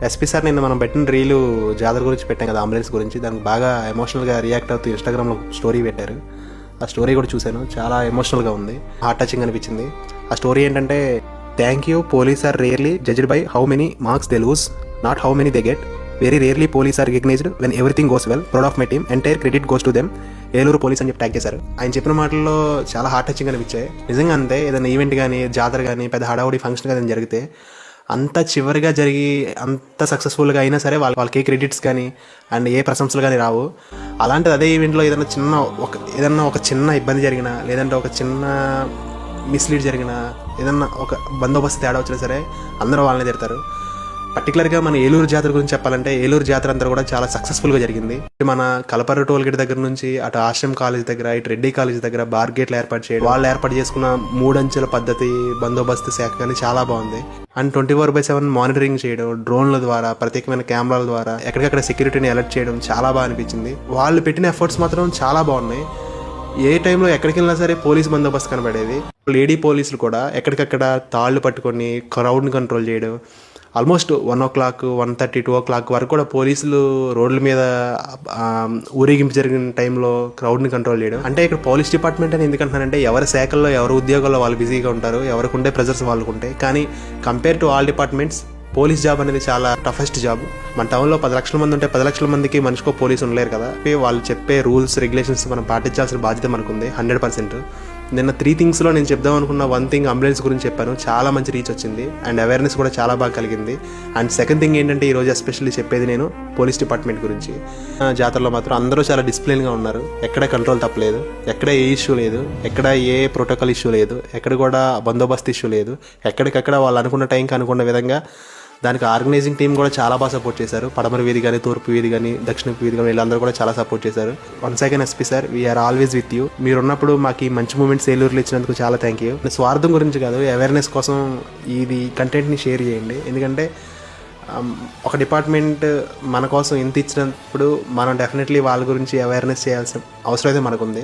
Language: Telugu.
ఎస్పీ సార్ నిన్న మనం పెట్టిన రీలు జాతర గురించి పెట్టాం కదా, అంబులెన్స్ గురించి. దానికి బాగా ఎమోషనల్గా రియాక్ట్ అవుతూ ఇన్స్టాగ్రామ్లో స్టోరీ పెట్టారు. ఆ స్టోరీ కూడా చూశాను, చాలా ఎమోషనల్గా ఉంది, హార్ట్ టచింగ్ అనిపించింది. ఆ స్టోరీ ఏంటంటే, thank you police are rarely judged by how many marks they lose, not how many they get. Very rarely police are recognised when everything goes well. Proud of my team, entire credit goes to them. Eluru police అని చెప్పి ట్యాగ్ చేశారు. ఆయన చెప్పిన మాటల్లో చాలా హార్ట్ టచింగ్ అనిపించాయి. నిజంగా అంతే, ఏదైనా ఈవెంట్ కానీ, జాతర కానీ, పెద్ద హడావుడి ఫంక్షన్ కానీ జరిగితే అంత చివరిగా జరిగి అంత సక్సెస్ఫుల్గా అయినా సరే వాళ్ళకి ఏ క్రెడిట్స్ కానీ అండ్ ఏ ప్రశంసలు కానీ రావు. అలాంటిది అదే ఈవెంట్లో ఏదన్నా ఒక చిన్న ఇబ్బంది జరిగినా, లేదంటే ఒక చిన్న మిస్లీడ్ జరిగినా, ఏదన్నా ఒక బందోబస్తు తేడా వచ్చినా సరే అందరూ వాళ్ళని తిడతారు. పర్టికులర్గా మన ఏలూరు జాతర గురించి చెప్పాలంటే, ఏలూరు జాతర అంతా కూడా చాలా సక్సెస్ఫుల్గా జరిగింది. మన కలపర్రు టోల్ గేట్ దగ్గర నుంచి అటు ఆశ్రమ్ కాలేజ్ దగ్గర, ఇటు రెడ్డి కాలేజ్ దగ్గర బార్ గేట్లు ఏర్పాటు చేయడం, వాళ్ళు ఏర్పాటు చేసుకున్న 3 అంచెల పద్ధతి బందోబస్తు శాఖ కానీ చాలా బాగుంది. అండ్ 24/7 మానిటరింగ్ చేయడం, డ్రోన్ల ద్వారా, ప్రత్యేకమైన కెమెరాల ద్వారా ఎక్కడికక్కడ సెక్యూరిటీని అలర్ట్ చేయడం చాలా బాగా అనిపించింది. వాళ్ళు పెట్టిన ఎఫర్ట్స్ మాత్రం చాలా బాగున్నాయి. ఏ టైంలో ఎక్కడికి వెళ్ళినా సరే పోలీస్ బందోబస్తు కనబడేది. లేడీ పోలీసులు కూడా ఎక్కడికక్కడ తాళ్ళు పట్టుకొని క్రౌడ్ని కంట్రోల్ చేయడం. ఆల్మోస్ట్ 1 o'clock, 1:30, 2 o'clock వరకు కూడా పోలీసులు రోడ్ల మీద ఊరేగింపు జరిగిన టైంలో క్రౌడ్ని కంట్రోల్ చేయడం. అంటే ఇక్కడ పోలీస్ డిపార్ట్మెంట్ అని ఎందుకంటున్నానంటే, ఎవరి శాఖల్లో ఎవరి ఉద్యోగాల్లో వాళ్ళు బిజీగా ఉంటారు, ఎవరికి ఉండే ప్రెజర్స్ వాళ్ళకు ఉంటాయి. కానీ compare to all departments, police job అనేది చాలా టఫెస్ట్ జాబ్. మన టౌన్లో 10 లక్షల మంది ఉంటే 10 లక్షల మందికి మనిషికో పోలీసు ఉండలేరు కదా. వాళ్ళు చెప్పే రూల్స్, రెగ్యులేషన్స్ మనం పాటించాల్సిన బాధ్యత మనకుంది 100%. నిన్న 3 థింగ్స్లో నేను చెప్దాం అనుకున్న 1 థింగ్ అంబులెన్స్ గురించి చెప్పాను. చాలా మంచి రీచ్ వచ్చింది అండ్ అవేర్నెస్ కూడా చాలా బాగా కలిగింది. అండ్ సెకండ్ థింగ్ ఏంటంటే, ఈరోజు ఎస్పెషల్లీ చెప్పేది నేను పోలీస్ డిపార్ట్మెంట్ గురించి. జాతరలో మాత్రం అందరూ చాలా డిసిప్లిన్గా ఉన్నారు. ఎక్కడ కంట్రోల్ తప్పలేదు, ఎక్కడ ఏ ఇష్యూ లేదు, ఎక్కడ ఏ ప్రోటోకాల్ ఇష్యూ లేదు, ఎక్కడ కూడా బందోబస్తు ఇష్యూ లేదు. ఎక్కడికక్కడ వాళ్ళు అనుకున్న టైంకి అనుకున్న విధంగా దానికి ఆర్గనైజింగ్ టీం కూడా చాలా బాగా సపోర్ట్ చేశారు. పడమర వీధి కానీ, తూర్పు వీధి కానీ, దక్షిణపు వీధి కానీ, వీళ్ళందరూ కూడా చాలా సపోర్ట్ చేశారు. Once again SP sir, we are always with you. మీరున్నప్పుడు మాకు ఈ మంచి మూమెంట్స్ ఏలూరులో ఇచ్చినందుకు చాలా థ్యాంక్ యూ. స్వార్థం గురించి కాదు, అవేర్నెస్ కోసం ఇది కంటెంట్ని షేర్ చేయండి. ఎందుకంటే ఒక డిపార్ట్మెంట్ మన కోసం ఇంత ఇచ్చినప్పుడు మనం డెఫినెట్లీ వాళ్ళ గురించి అవేర్నెస్ చేయాల్సిన అవసరం అయితే మనకుంది.